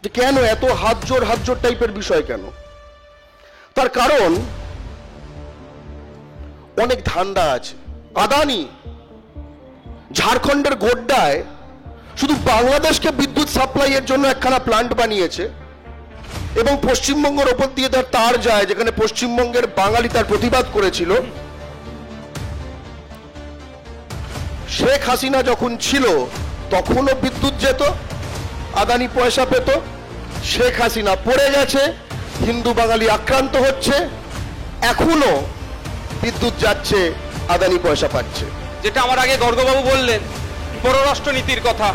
যে কেন এত হাত জোর টাইপের বিষয় কেন? তার কারণ অনেক ধান্দা আছে। আদানি ঝাড়খণ্ডের গোড্ডায় শুধু বাংলাদেশকে বিদ্যুৎ সাপ্লাইয়ের জন্য একখানা প্ল্যান্ট বানিয়েছে এবং পশ্চিমবঙ্গের ওপর দিয়ে তার তার যায়, যেখানে পশ্চিমবঙ্গের বাঙালি তার প্রতিবাদ করেছিল। শেখ হাসিনা যখন ছিল তখনও বিদ্যুৎ যেত, আদানি পয়সা পেত। শেখ হাসিনা পড়ে গেছে, হিন্দু বাঙালি আক্রান্ত হচ্ছে, এখনো বিদ্যুৎ যাচ্ছে, আদানি পয়সা পাচ্ছে। যেটা আমার আগে গর্গবাবু বললেন পররাষ্ট্রনীতির কথা,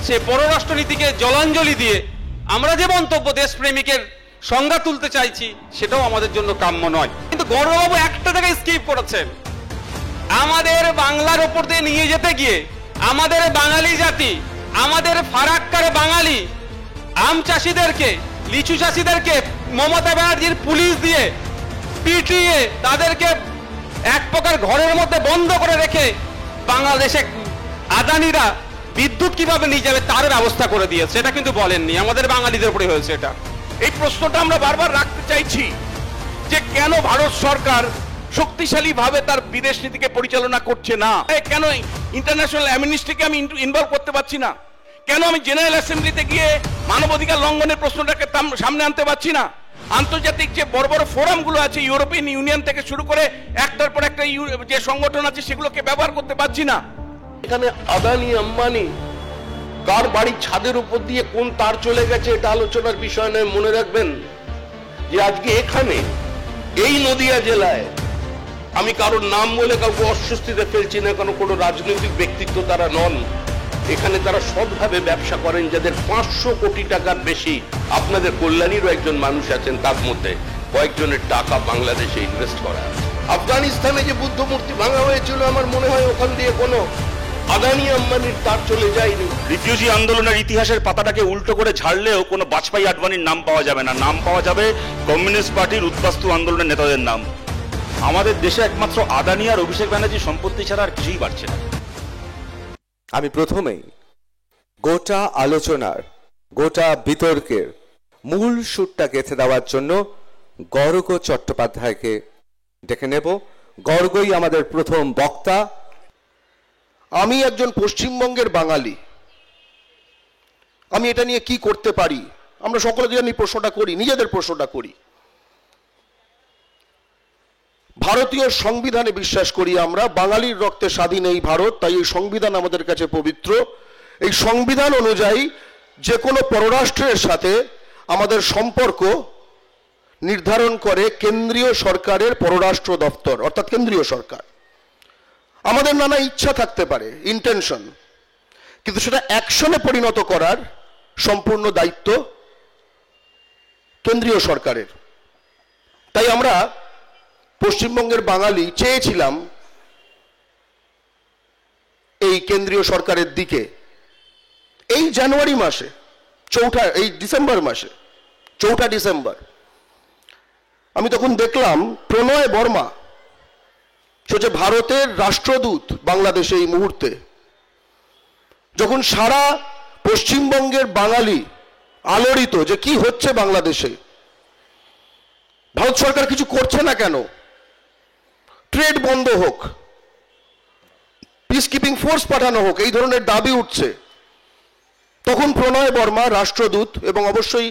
সে পররাষ্ট্রনীতিকে জলাঞ্জলি দিয়ে আমরা যে মন্তব্য দেশপ্রেমিকের সংজ্ঞা তুলতে চাইছি সেটাও আমাদের জন্য কাম্য নয়। কিন্তু গর্গবাবু একটা জায়গায় স্কিপ করেছেন। আমাদের বাংলার ওপর দিয়ে নিয়ে যেতে গিয়ে আমাদের বাঙালি জাতি, আমাদের ফারাক্কার বাঙালি আম চাষিদেরকে, লিচু চাষিদেরকে মমতা ব্যানার্জির পুলিশ দিয়ে পিটিয়ে তাদেরকে এক প্রকার ঘরের মধ্যে বন্ধ করে রেখে বাংলাদেশে আদানিরা বিদ্যুৎ কিভাবে নিয়ে যাবে তার ব্যবস্থা করে দিয়েছে। এটা কিন্তু বলেননি, আমাদের বাঙালিদের উপরে হয়েছে এটা। এই প্রশ্নটা আমরা বারবার রাখতে চাইছি যে কেন ভারত সরকার শক্তিশালী ভাবে তার বিদেশ নীতিকে পরিচালনা করছে না? কেন ইন্টারন্যাশনাল অ্যামনিস্টিকে আমি ইনভলভ করতে পারছি না? কেন আমি জেনারেল অ্যাসেম্বলিতে গিয়ে মানবাধিকার লঙ্ঘনের প্রশ্নটাকে সামনে আনতে পারছি না? আন্তর্জাতিক যে বড় বড় ফোরামগুলো আছে, ইউরোপিয়ান ইউনিয়ন থেকে শুরু করে একটার পর একটা যে সংগঠন আছে সেগুলোকে ব্যবহার করতে পারছি না। এখানে আদানি আম্বানি কার বাড়ির ছাদের উপর দিয়ে কোন তার চলে গেছে এটা আলোচনার বিষয় নয়। মনে রাখবেন যে আজকে এখানে এই নদিয়া জেলায়, আমি কারোর নাম বলে কাউকে অস্বস্তিতে ফেলছি না, কারণ কোনো রাজনৈতিক ব্যক্তিত্ব তারা নন। এখানে তারা সৎভাবে ব্যবসা করেন, যাদের 500 কোটি টাকার বেশি, আপনাদের কল্যাণীরও একজন মানুষ আছেন, তার মধ্যে কয়েকজনের টাকা বাংলাদেশে ইনভেস্ট করা। আফগানিস্তানে যে বুদ্ধ মূর্তি ভাঙা হয়েছিল, আমার মনে হয় ওখান দিয়ে কোনো আদানি আম্বানির তার চলে যায়নি। রিফিউজি আন্দোলনের ইতিহাসের পাতাটাকে উল্টো করে ঝাড়লেও কোনো বাজপেয়ী আডবাণীর নাম পাওয়া যাবে না। নাম পাওয়া যাবে কমিউনিস্ট পার্টির উদ্বাস্তু আন্দোলনের নেতাদের নাম। আমাদের দেশে একমাত্র আদানি আর অভিষেক ব্যানার্জির সম্পত্তি ছাড়া আর কিছুই বাড়ছে না। আমি প্রথমেই গোটা আলোচনার, গোটা বিতর্কের মূল সুরটা গেঁথে দেওয়ার জন্য গর্গ চট্টোপাধ্যায়কে ডেকে নেব। গর্গই আমাদের প্রথম বক্তা। আমি একজন পশ্চিমবঙ্গের বাঙালি, আমি এটা নিয়ে কি করতে পারি? আমরা সকলে যে আমি প্রশ্নটা করি, নিজেদের প্রশ্নটা করি। ভারতীয় সংবিধানে বিশ্বাস করি আমরা, বাঙালির রক্তে স্বাধীন এই ভারত, তাই এই সংবিধান আমাদের কাছে পবিত্র। এই সংবিধান অনুযায়ী যে কোনো পররাষ্ট্রের সাথে আমাদের সম্পর্ক নির্ধারণ করে কেন্দ্রীয় সরকারের পররাষ্ট্র দপ্তর, অর্থাৎ কেন্দ্রীয় সরকার। আমাদের নানা ইচ্ছা থাকতে পারে, ইন্টেনশন, কিন্তু সেটা অ্যাকশনে পরিণত করার সম্পূর্ণ দায়িত্ব কেন্দ্রীয় সরকারের। তাই আমরা পশ্চিমবঙ্গের বাঙালি চেয়েছিলাম এই কেন্দ্রীয় সরকারের দিকে। এই জানুয়ারি মাসে এই ডিসেম্বর মাসে 4 ডিসেম্বর আমি তখন দেখলাম প্রণয় বর্মা, সে হচ্ছে ভারতের রাষ্ট্রদূত বাংলাদেশে এই মুহূর্তে, যখন সারা পশ্চিমবঙ্গের বাঙালি আলোড়িত যে কি হচ্ছে বাংলাদেশে, ভারত সরকার কিছু করছে না কেন, ট্রেড বন্ধ হোক, পিস কিপিং ফোর্স পাঠানো হোক, এই ধরনের দাবি উঠছে, তখন প্রণয় বর্মা রাষ্ট্রদূত, এবং অবশ্যই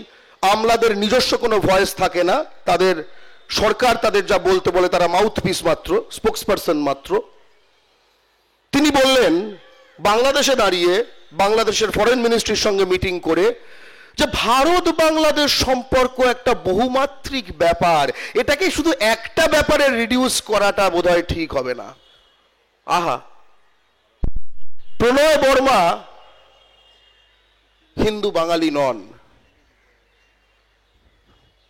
আমলাদের নিজস্ব কোনো ভয়েস থাকে না, তাদের সরকার তাদের যা বলতে বলে তারা মাউথপিস মাত্র, স্পোক্সপারসন মাত্র, তিনি বললেন বাংলাদেশে দাঁড়িয়ে বাংলাদেশের ফরেন মিনিস্ট্রির সঙ্গে মিটিং করে যে ভারত বাংলাদেশ সম্পর্ক একটা বহুমাত্রিক ব্যাপার, এটাকে শুধু একটা ব্যাপারে রিডিউস করাটা বোধহয় ঠিক হবে না। আহা, প্রণয় বর্মা হিন্দু বাঙালি নন।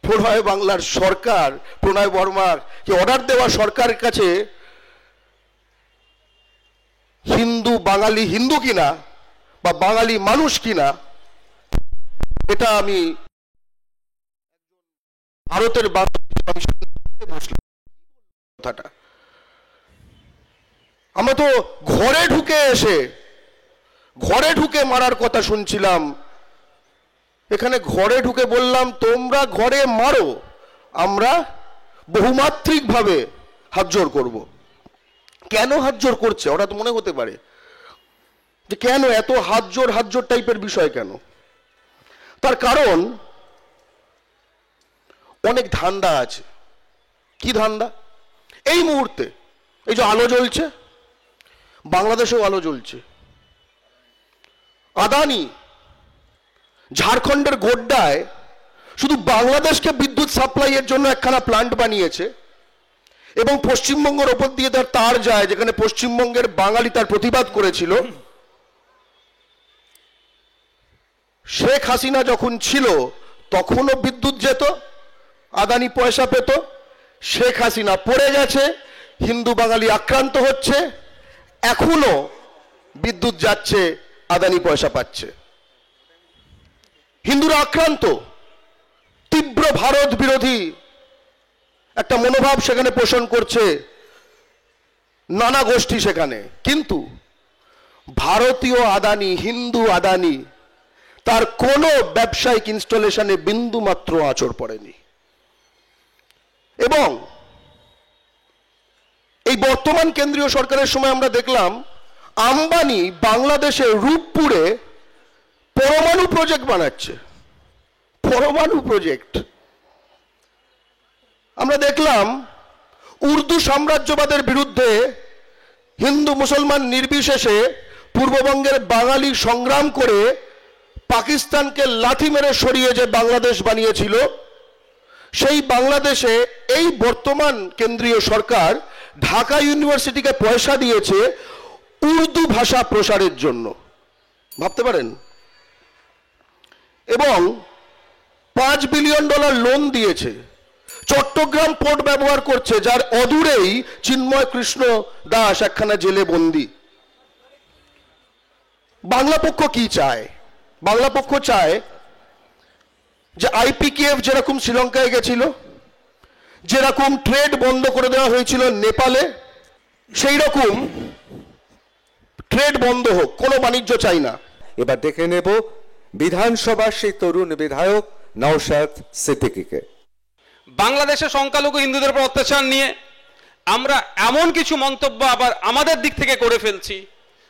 প্রণয় বাংলার সরকার, প্রণয় বর্মাকে অর্ডার দেওয়া সরকারের কাছে হিন্দু বাঙালি হিন্দু কিনা বা বাঙালি মানুষ কিনা, এটা আমি ভারতের কথাটা আমরা তো ঘরে ঢুকে মারার কথা শুনছিলাম এখানে ঘরে ঢুকে বললাম তোমরা ঘরে মারো, আমরা বহুমাত্রিকভাবে হাতজোড় করব। কেন হাতজোড় করছে ওরা তো মনে হতে পারে যে কেন এত হাতজোড় টাইপের বিষয় কেন? তার কারণ অনেক ধান্দা আছে। কি ধান্দা? এই মুহূর্তে এই যে আলো জ্বলছে, বাংলাদেশেও আলো জ্বলছে। আদানি ঝাড়খণ্ডের গোড্ডায় শুধু বাংলাদেশকে বিদ্যুৎ সাপ্লাইয়ের জন্য একখানা প্ল্যান্ট বানিয়েছে এবং পশ্চিমবঙ্গের ওপর দিয়ে তার তার যায়, যেখানে পশ্চিমবঙ্গের বাঙালি তার প্রতিবাদ করেছিল। শেখ হাসিনা যখন ছিল তখনও বিদ্যুৎ যেত, আদানি পয়সা পেত। শেখ হাসিনা পড়ে গেছে, হিন্দু বাঙালি আক্রান্ত হচ্ছে, এখনো বিদ্যুৎ যাচ্ছে, আদানি পয়সা পাচ্ছে। হিন্দুরা আক্রান্ত, তীব্র ভারত বিরোধী একটা মনোভাব সেখানে পোষণ করছে নানা গোষ্ঠী সেখানে। কিন্তু ভারতীয় আদানি, হিন্দু আদানি, তার কোনো ব্যবসায়িক ইনস্টলেশনে বিন্দু মাত্র আঁচড় পড়েনি। এবং এই বর্তমান কেন্দ্রীয় সরকারের সময় আমরা দেখলাম আম্বানি বাংলাদেশের রূপপুরে পরমাণু প্রজেক্ট বানাচ্ছে। পরমাণু প্রজেক্ট। আমরা দেখলাম উর্দু সাম্রাজ্যবাদের বিরুদ্ধে হিন্দু মুসলমান নির্বিশেষে পূর্ববঙ্গের বাঙালি সংগ্রাম করে পাকিস্তানকে লাথি মেরে সরিয়ে যে বাংলাদেশ বানিয়েছিল, সেই বাংলাদেশে এই বর্তমান কেন্দ্রীয় সরকার ঢাকা ইউনিভার্সিটিকে পয়সা দিয়েছে উর্দু ভাষা প্রসারের জন্য। ভাবতে পারেন? এবং $5 বিলিয়ন লোন দিয়েছে। চট্টগ্রাম পোর্ট ব্যবহার করছে, যার অদূরেই চিন্ময় কৃষ্ণ দাস একখানা জেলে বন্দী। বাংলা পক্ষ কি চায়? বাংলা পক্ষ চায় যে IPKF যেরকম শ্রীলঙ্কায় গেছিল, যেরকম ট্রেড বন্ধ করে দেওয়া হয়েছিল নেপালে, সেই রকম ট্রেড বন্ধ হোক, কোনো বাণিজ্য চাই না। এবার দেখে নেব বিধানসভার সেই তরুণ বিধায়ক নওশাদ সিদ্দিকীকে। বাংলাদেশে সংখ্যালঘু হিন্দুদের উপর অত্যাচার নিয়ে আমরা এমন কিছু মন্তব্য আবার আমাদের দিক থেকে করে ফেলছি,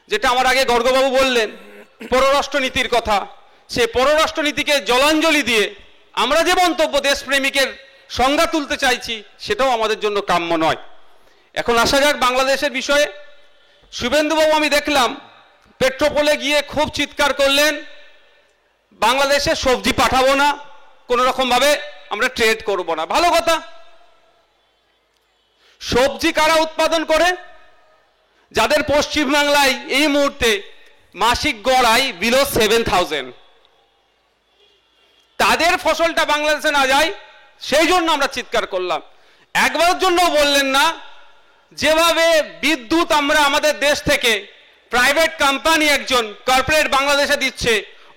যেটা আমার আগে গর্গবাবু বললেন পররাষ্ট্রনীতির কথা। সে পররাষ্ট্রনীতিকে জলাঞ্জলি দিয়ে আমরা যে মন্তব্য দেশপ্রেমিকের সংজ্ঞা তুলতে চাইছি, সেটাও আমাদের জন্য কাম্য নয়। এখন আসা যাক বাংলাদেশের বিষয়ে। শুভেন্দুবাবু আমি দেখলাম পেট্রোপোলে গিয়ে খুব চিৎকার করলেন, বাংলাদেশে সবজি পাঠাবো না, কোনো রকম ভাবে আমরা ট্রেড করব না। ভালো কথা। সবজি কারা উৎপাদন করে? যাদের পশ্চিমবাংলায় এই মুহূর্তে মাসিক গড় আয় বিলো 7,000, তাদের ফসলটা বাংলাদেশে না যায়, সেই জন্য আমরা চিৎকার করলাম। একবারের জন্য বললেন না যেভাবে বিদ্যুৎ আমরা আমাদের দেশ থেকে প্রাইভেট কোম্পানি একজন কর্পোরেট বাংলাদেশে দিচ্ছে,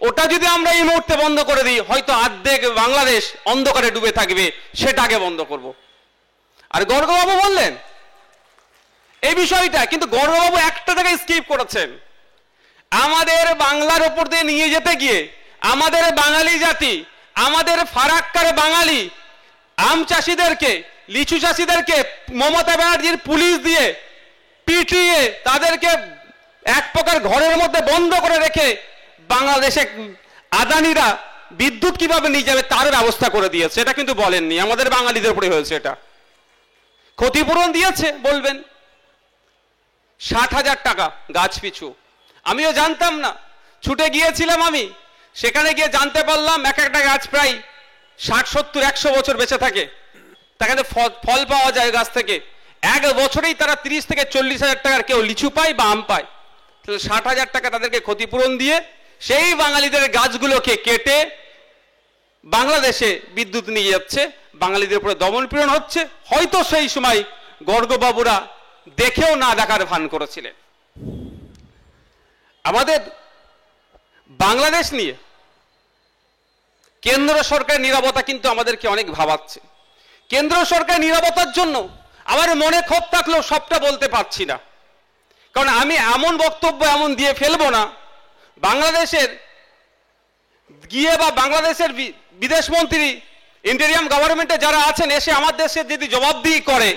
ওটা যদি আমরা এই মুহূর্তে বন্ধ করে দিই, হয়তো অর্ধেক বাংলাদেশ অন্ধকারে ডুবে থাকবে, সেটাকে বন্ধ করব। আর গর্গবাবু বললেন এই বিষয়টা, কিন্তু গর্গবাবু একটা জায়গায় স্কিপ করেছেন। আমাদের বাংলার উপর দিয়ে নিয়ে যেতে গিয়ে আমাদের বাঙালি জাতি, আমাদের ফারাক্কার বাঙালি আম চাষিদেরকে, লিচু চাষিদেরকে মমতা ব্যানার্জির পুলিশ দিয়ে পিটিয়ে তাদেরকে এক প্রকার ঘরের মধ্যে বন্ধ করে রেখে বাংলাদেশে আদানিরা বিদ্যুৎ কিভাবে নিয়ে যাবে তার ব্যবস্থা করে দিয়েছে। এটা কিন্তু বলেননি, আমাদের বাঙালিদের উপরে হয়েছে। এটা ক্ষতিপূরণ দিয়েছে বলবেন 60,000 টাকা গাছ পিছু। আমিও জানতাম না, ছুটে গিয়েছিলাম আমি, সেখানে গিয়ে জানতে পারলাম এক একটা গাছ প্রায় 60, 70, 100 বছর বেঁচে থাকে, তাকে ফল পাওয়া যায় গাছ থেকে। এক বছরেই তারা 30 থেকে 40,000 টাকার কেউ লিচু পায় বা আম পায়। তাহলে 60,000 টাকা তাদেরকে ক্ষতিপূরণ দিয়ে সেই বাঙালিদের গাছগুলোকে কেটে বাংলাদেশে বিদ্যুৎ নিয়ে যাচ্ছে, বাঙালিদের উপরে দমনপীড়ন হচ্ছে। হয়তো সেই সময় গর্গবাবুরা দেখেও না দেখার ভান করেছিলেন। আমাদের বাংলাদেশ নিয়ে কেন্দ্র সরকারের নীরবতা কিন্তু আমাদেরকে অনেক ভাবাচ্ছে। কেন্দ্র সরকারের নীরবতার জন্য আমার মনে ক্ষোভ থাকলেও সবটা বলতে পারছি না, কারণ আমি এমন বক্তব্য এমন দিয়ে ফেলবো না, বাংলাদেশের গিয়ে বা বাংলাদেশের বিদেশ মন্ত্রী ইন্টেরিয়াম গভর্নমেন্টে যারা আছেন এসে আমার দেশের যদি জবাবদিহি করে,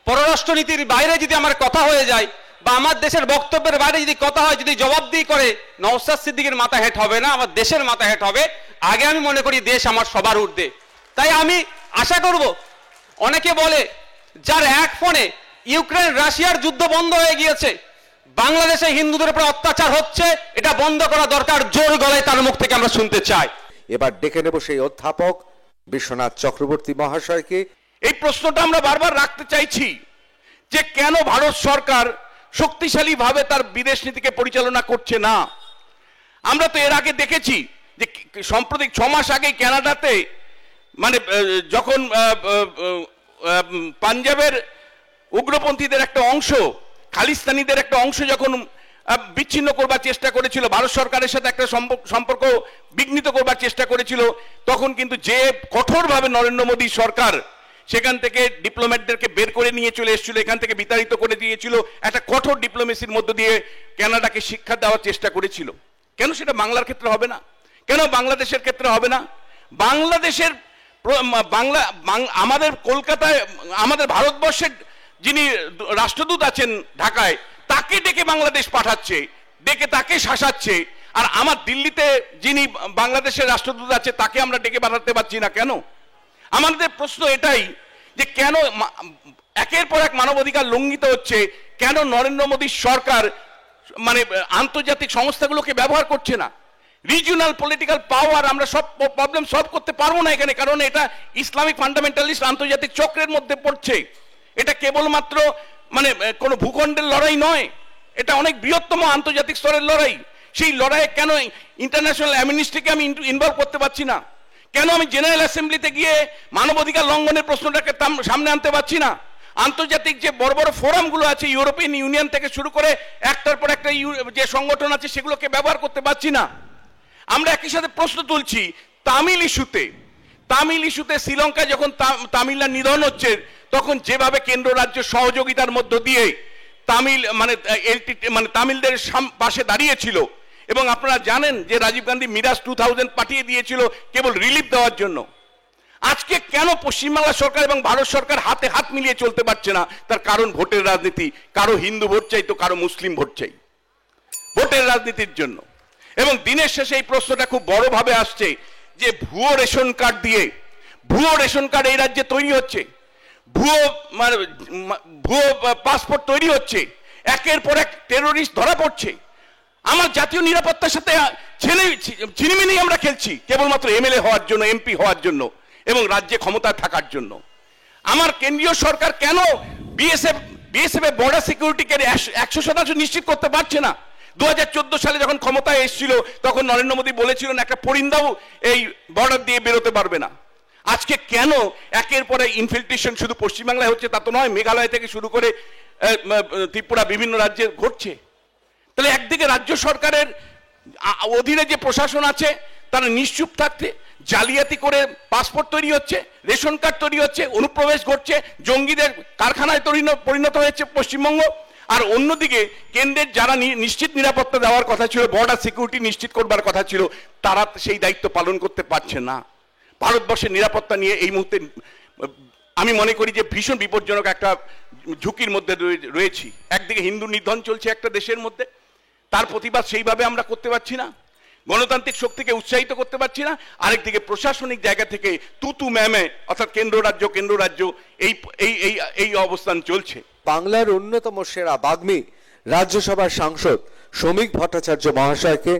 পররাষ্ট্রনীতির বাইরে যদি আমার কথা হয়ে যায় বা আমার দেশের বক্তব্যের বাইরে যদি কথা হয়, যদি জবাবদিহি করে, নওশাদ সিদ্দিকীর মাথা হেঁট হবে না, আমার দেশের মাথা হেঁট হবে। আগে আমি মনে করি দেশ আমার সবার ঊর্ধ্বে। তাই আমি আশা করব, অনেকে বলে যার এক ফোনে ইউক্রেন রাশিয়ার যুদ্ধ বন্ধ হয়ে গিয়েছে, বাংলাদেশে হিন্দুদের উপর অত্যাচার হচ্ছে, এটা বন্ধ করা দরকার। জোর গলায় তার মুখ থেকে আমরা শুনতে চাই। এবার ডেকে নেব সেই অধ্যাপক বিশ্বনাথ চক্রবর্তী মহাশয়কে। এই প্রশ্নটা আমরা বারবার রাখতে চাইছি যে কেন ভারত সরকার শক্তিশালীভাবে তার বিদেশ নীতিকে পরিচালনা করছে না। আমরা তো এর আগে দেখেছি যে সাম্প্রতিক 6 মাস আগে কানাডাতে মানে যখন পাঞ্জাবের উগ্রপন্থীদের একটা অংশ, খালিস্তানিদের একটা অংশ যখন বিচ্ছিন্ন করবার চেষ্টা করেছিল, ভারত সরকারের সাথে একটা সম্পর্ক বিঘ্নিত করবার চেষ্টা করেছিল, তখন কিন্তু যে কঠোরভাবে নরেন্দ্র মোদী সরকার সেখান থেকে ডিপ্লোম্যাটদেরকে বের করে নিয়ে চলে এসেছিল, এখান থেকে বিতাড়িত করে দিয়েছিল, একটা কঠোর ডিপ্লোমেসির মধ্য দিয়ে কানাডাকে শিক্ষা দেওয়ার চেষ্টা করেছিল। কেন সেটা বাংলার ক্ষেত্রে হবে না? কেন বাংলাদেশের ক্ষেত্রে হবে না? বাংলাদেশের আমাদের কলকাতায়, আমাদের ভারতবর্ষের যিনি রাষ্ট্রদূত আছেন ঢাকায়, তাকে ডেকে বাংলাদেশ পাঠাচ্ছে, ডেকে তাকে শাসাচ্ছে। আর আমার দিল্লিতে যিনি বাংলাদেশের রাষ্ট্রদূত আছে তাকে আমরা ডেকে পাঠাতে পারছি না কেন? আমাদের প্রশ্ন এটাই যে কেন একের পর এক মানবাধিকার লঙ্ঘিত হচ্ছে, কেন নরেন্দ্র মোদীর সরকার মানে আন্তর্জাতিক সংস্থাগুলোকে ব্যবহার করছে না? রিজিওনাল পলিটিক্যাল পাওয়ার, আমরা সব প্রবলেম সলভ করতে পারবো না এখানে, কারণ এটা ইসলামিক ফান্ডামেন্টালিস্ট আন্তর্জাতিক চক্রের মধ্যে পড়ছে। এটা কেবলমাত্র মানে কোনো ভূখণ্ডের লড়াই নয়, এটা অনেক বৃহত্তম আন্তর্জাতিক স্তরের লড়াই। সেই লড়াইয়ে কেন ইন্টারন্যাশনাল অ্যামনিস্টিকে আমি ইনভলভ করতে পারছি না? কেন আমি জেনারেল অ্যাসেম্বলিতে গিয়ে মানবাধিকার লঙ্ঘনের প্রশ্নটাকে সামনে আনতে পারছি না? আন্তর্জাতিক যে বড় বড় ফোরামগুলো আছে, ইউরোপিয়ান ইউনিয়ন থেকে শুরু করে একটার পর একটা যে সংগঠন আছে, সেগুলোকে ব্যবহার করতে পারছি না। আমরা একই সাথে প্রশ্ন তুলছি তামিল ইস্যুতে শ্রীলঙ্কায় যখন তামিলরা নিধন হচ্ছে, তখন যেভাবে কেন্দ্র রাজ্য সহযোগিতার মধ্য দিয়ে তামিলদের পাশে দাঁড়িয়েছিল, এবং আপনারা জানেন যে রাজীব গান্ধী মিরাজ 2000 পাঠিয়ে দিয়েছিল কেবল রিলিফ দেওয়ার জন্য। আজকে কেন পশ্চিমবাংলা সরকার এবং ভারত সরকার হাতে হাত মিলিয়ে চলতে পারছে না? তার কারণ ভোটের রাজনীতি। কারো হিন্দু ভোট চাই তো কারো মুসলিম ভোট চাই, ভোটের রাজনীতির জন্য। এবং দিনের শেষে এই প্রশ্নটা খুব বড়ভাবে আসছে যে ভুয়ো রেশন কার্ড এই রাজ্যে তৈরি হচ্ছে, ভুয়ো পাসপোর্ট তৈরি হচ্ছে, একের পর এক টেরোরিস্ট ধরা পড়ছে। আমার জাতীয় নিরাপত্তার সাথে ছিনিমিনি আমরা খেলছি কেবলমাত্র এমএলএ হওয়ার জন্য, এমপি হওয়ার জন্য এবং রাজ্যে ক্ষমতায় থাকার জন্য। আমার কেন্দ্রীয় সরকার কেন বিএসএফ এর বর্ডার সিকিউরিটিকে 100% নিশ্চিত করতে পারছে না? 2014 সালে যখন ক্ষমতায় এসেছিল, তখন নরেন্দ্র মোদী বলেছিলেন একটা পরিন্দাও এই বর্ডার দিয়ে বেরোতে পারবে না। আজকে কেন একের পরে ইনফিল্ট্রেশন শুধু পশ্চিমবাংলায় হচ্ছে তা তো নয়, মেঘালয় থেকে শুরু করে ত্রিপুরা বিভিন্ন রাজ্যে ঘটছে। তাহলে একদিকে রাজ্য সরকারের অধীনে যে প্রশাসন আছে তারা নিশ্চুপ থাকতে, জালিয়াতি করে পাসপোর্ট তৈরি হচ্ছে, রেশন কার্ড তৈরি হচ্ছে, অনুপ্রবেশ ঘটছে, জঙ্গিদের কারখানায় পরিণত হয়েছে পশ্চিমবঙ্গ। আর অন্যদিকে কেন্দ্রের যারা নিশ্চিত নিরাপত্তা দেওয়ার কথা ছিল, বর্ডার সিকিউরিটি নিশ্চিত করবার কথা ছিল, তারা সেই দায়িত্ব পালন করতে পারছে না। ভারতবর্ষের নিরাপত্তা নিয়ে এই মুহূর্তে আমি মনে করি যে ভীষণ বিপজ্জনক একটা ঝুঁকির মধ্যে রয়েছি। একদিকে হিন্দু নিধন চলছে একটা দেশের মধ্যে, তার প্রতিবাদ সেইভাবে আমরা করতে পারছি না, গণতান্ত্রিক শক্তিকে উৎসাহিত করতে পারছি না। আরেকদিকে প্রশাসনিক জায়গা থেকে তুতু ম্যামে, অর্থাৎ কেন্দ্র রাজ্য এই অবস্থান চলছে। বাংলার অন্যতম সেরা বাগ্মী রাজ্যসভার সাংসদ শ্রমিক ভট্টাচার্য মহাশয়কে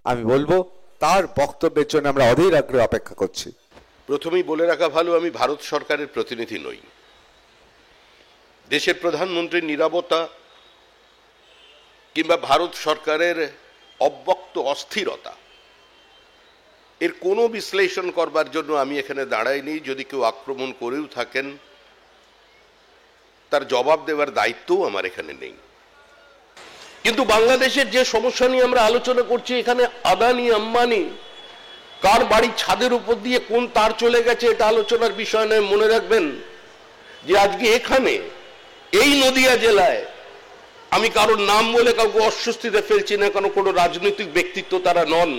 আমি বলবো তার বক্তব্যের জন্য আমরা অধীর আগ্রহে অপেক্ষা করছি। প্রথমেই বলে রাখা ভালো, আমি ভারত সরকারের প্রতিনিধি নই। দেশের প্রধানমন্ত্রীর নীরবতা কিংবা ভারত সরকারের অব্যক্ত অস্থিরতা, এর কোনো বিশ্লেষণ করবার জন্য আমি এখানে দাঁড়াইনি। যদি কেউ আক্রমণ করেও থাকেন, তার জবাব দেওয়ার দায়িত্বও আমার এখানে নেই। কিন্তু বাংলাদেশের যে সমস্যা নিয়ে আমরা আলোচনা করছি, এখানে আদানি আম্বানি কার বাড়ির ছাদের উপর দিয়ে কোন তার চলে গেছে, এটা আলোচনার বিষয় নয়। মনে রাখবেন যে আজকে এখানে এই নদিয়া জেলায়, আমি কারোর নাম বলে কাউকে অস্বস্তিতে ফেলছি না, কারণ কোনো রাজনৈতিক ব্যক্তিত্ব তারা নন,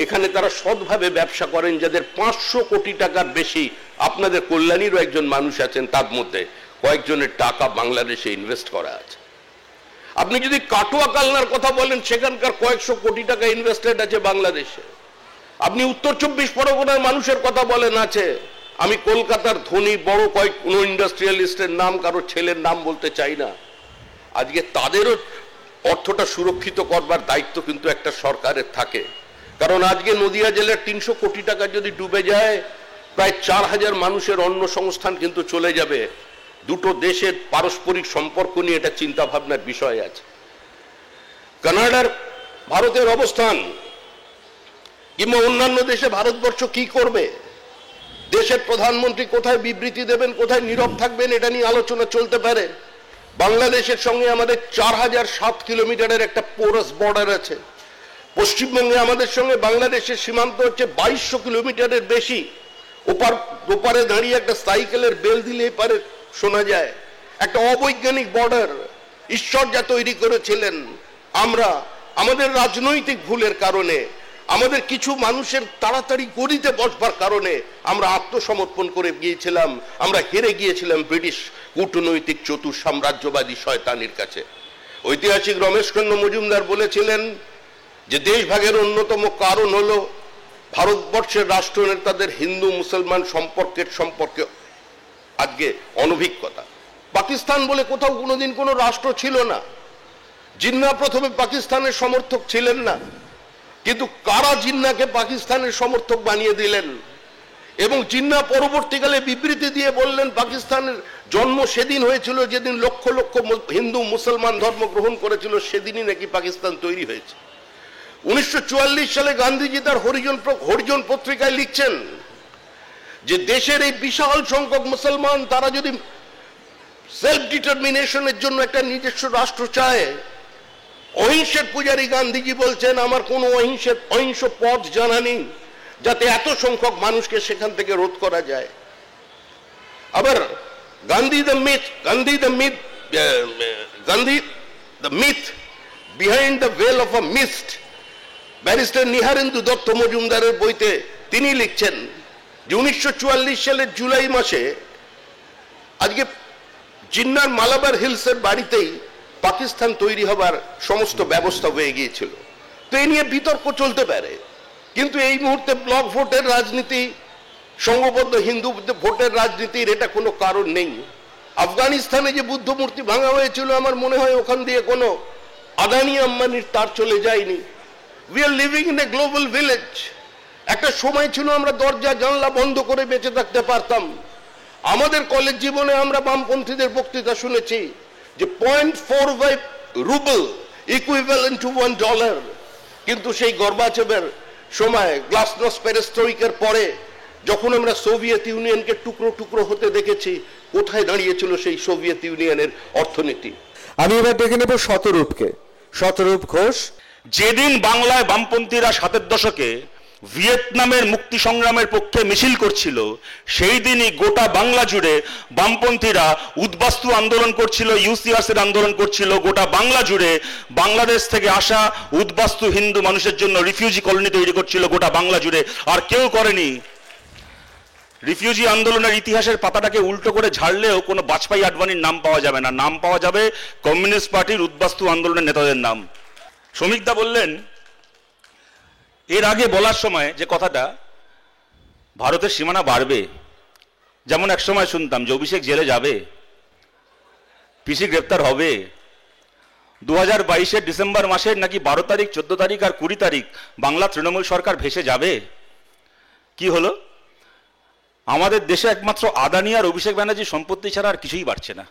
এখানে তারা সৎভাবে ব্যবসা করেন, যাদের 500 কোটি টাকার বেশি, আপনাদের কল্যাণীরও একজন মানুষ আছেন, তার মধ্যে কয়েকজনের টাকা বাংলাদেশে ইনভেস্ট করা আছে। আপনি যদি কাটোয়া কালনার কথা বলেন, সেখানকার কয়েকশো কোটি টাকা ইনভেস্টেড আছে বাংলাদেশে। আপনি উত্তর 24 পরগনার মানুষের কথা বলেন, আছে। আমি কলকাতার ধনী বড় কোনো ইন্ডাস্ট্রিয়ালিস্টের নাম, কারো ছেলের নাম বলতে চাই না। আজকে তাদেরও অর্থটা সুরক্ষিত করবার দায়িত্ব কিন্তু একটা সরকারের থাকে। কারণ আজকে নদিয়া জেলার 300 কোটি টাকা যদি ডুবে যায়, প্রায় 4000 মানুষের অন্ন সংস্থান কিন্তু চলে যাবে। দুটো দেশের পারস্পরিক সম্পর্ক নিয়ে এটা চিন্তা ভাবনার বিষয় আছে। কানাডার ভারতের অবস্থান কিংবা অন্যান্য দেশে ভারতবর্ষ কি করবে, দেশের প্রধানমন্ত্রী কোথায় বিবৃতি দেবেন, কোথায় নীরব থাকবেন, এটা নিয়ে আলোচনা চলতে পারে। বাংলাদেশের সঙ্গে আমাদের 4007 কিলোমিটারের একটা পোরাস বর্ডার আছে। পশ্চিমবঙ্গে আমাদের সঙ্গে বাংলাদেশের সীমান্ত হচ্ছে 2200 কিলোমিটারের বেশি। ওপারে দাঁড়িয়ে একটা সাইকেলের বেল দিলে এপারে শোনা যায়। একটা অবৈজ্ঞানিক বর্ডার ঈশ্বর যা তৈরি করেছিলেন, আমরা আমাদের রাজনৈতিক ভুলের কারণে, আমাদের কিছু মানুষের তাড়াতাড়ি গদিতে বসবার কারণে আমরা আত্মসমর্পণ করে গিয়েছিলাম, আমরা হেরে গিয়েছিলাম ব্রিটিশ কূটনৈতিক চতুর সাম্রাজ্যবাদী শয়তানির কাছে। ঐতিহাসিক রমেশচন্দ্র মজুমদার বলেছিলেন যে দেশভাগের অন্যতম কারণ হলো ভারতবর্ষের রাষ্ট্রনেতাদের হিন্দু মুসলমান সম্পর্কে আজকে অনভিজ্ঞতা। পাকিস্তান বলে কোথাও কোনোদিন কোনো রাষ্ট্র ছিল না। জিন্নাহ প্রথমে পাকিস্তানের সমর্থক ছিলেন না, কিন্তু কারা জিন্নাহকে পাকিস্তানের সমর্থক বানিয়ে দিলেন এবং জিন্নাহ পরবর্তীকালে বিবৃতি দিয়ে বললেন পাকিস্তানের জন্ম সেদিন হয়েছিল যেদিন লক্ষ লক্ষ হিন্দু মুসলমান ধর্ম গ্রহণ করেছিল, সেদিনই নাকি পাকিস্তান তৈরি হয়েছে। 1944 সালে গান্ধীজি তার হরিজন পত্রিকায় লিখছেন যে দেশের এই বিশাল সংখ্যক মুসলমান তারা যদি সেলফ ডিটারমিনেশনের জন্য একটা নিজস্ব রাষ্ট্র চায়, অহিংসের পূজারী গান্ধীজি বলছেন আমার কোনো অহিংস পথ জানা নেই যাতে এত সংখ্যক মানুষকে সেখান থেকে রোধ করা যায়। আবার Gandhi the myth behind the veil of a mist, barrister Niharendu Dutta মজুমদারের বইতে তিনি লিখছেন যে 1944 সালের জুলাই মাসে আজকে জিন্নার মালাবার হিলসের বাড়িতেই পাকিস্তান তৈরি হবার সমস্ত ব্যবস্থা হয়ে গিয়েছিল। তো এই নিয়ে বিতর্ক চলতে পারে, কিন্তু এই মুহূর্তে ব্লক ভোটের রাজনীতি, সংঘবদ্ধ হিন্দু ভোটের রাজনীতির এটা কোনো কারণ নেই। আফগানিস্তানে যে বুদ্ধ মূর্তি ভাঙা হয়েছিল, আমার মনে হয় ওখান দিয়ে কোনো আদানি আম্বানির তার চলে যায়নি। We are living in a global village. একটা সময় ছিল আমরা দরজা জানলা বন্ধ করে বেঁচে থাকতে পারতাম। আমাদের কলেজ জীবনে আমরা বামপন্থীদের বক্তৃতা শুনেছি যে 0.45 রুবল ইকুইভ্যালেন্ট টু $1, কিন্তু সেই গর্বাচেবের সময় গ্লাসনোস্ট পেরেস্ট্রোইকার পরে যখন আমরা সোভিয়েত ইউনিয়নকে টুকরো টুকরো হতে দেখেছি, কোথায় দাঁড়িয়েছিল সেই সোভিয়েত ইউনিয়নের অর্থনীতি? আমি এবার ডেকে নেব শতরূপকে। শতরূপ ঘোষ। যেদিন বাংলায় বামপন্থীরা 7-এর দশকে ভিয়েতনামের মুক্তি সংগ্রামের পক্ষে মিছিল করছিল, সেই দিনই গোটা বাংলা জুড়ে বামপন্থীরা উদ্বাস্তু আন্দোলন করছিল, ইউসিআরসির আন্দোলন করছিল। গোটা বাংলা জুড়ে বাংলাদেশ থেকে আসা উদ্বাস্তু হিন্দু মানুষের জন্য রিফিউজি কলোনি তৈরি করছিল গোটা বাংলা জুড়ে। আর কেউ করেনি। রিফিউজি আন্দোলনের ইতিহাসের পাতাটাকে উল্টো করে ঝাড়লেও কোনো বাজপেয়ী আডবাণীর নাম পাওয়া যাবে না, নাম পাওয়া যাবে কমিউনিস্ট পার্টির উদ্বাস্তু আন্দোলনের নেতাদের নাম। শ্রমিকদা বললেন এর আগে বলার সময় যে কথাটা ভারতের সীমানা বাড়বে, যেমন এক সময় শুনতাম যে অভিষেক জেলে যাবে, পিসি গ্রেপ্তার হবে। 2022 ডিসেম্বর মাসের নাকি 12 তারিখ, 14 তারিখ আর 20 তারিখ বাংলা তৃণমূল সরকার ভেসে যাবে। কি হলো? আমাদের দেশে একমাত্র আদানি আর অভিষেক ব্যানার্জি সম্পত্তি ছাড়া আর কিছুই বাড়ছে না।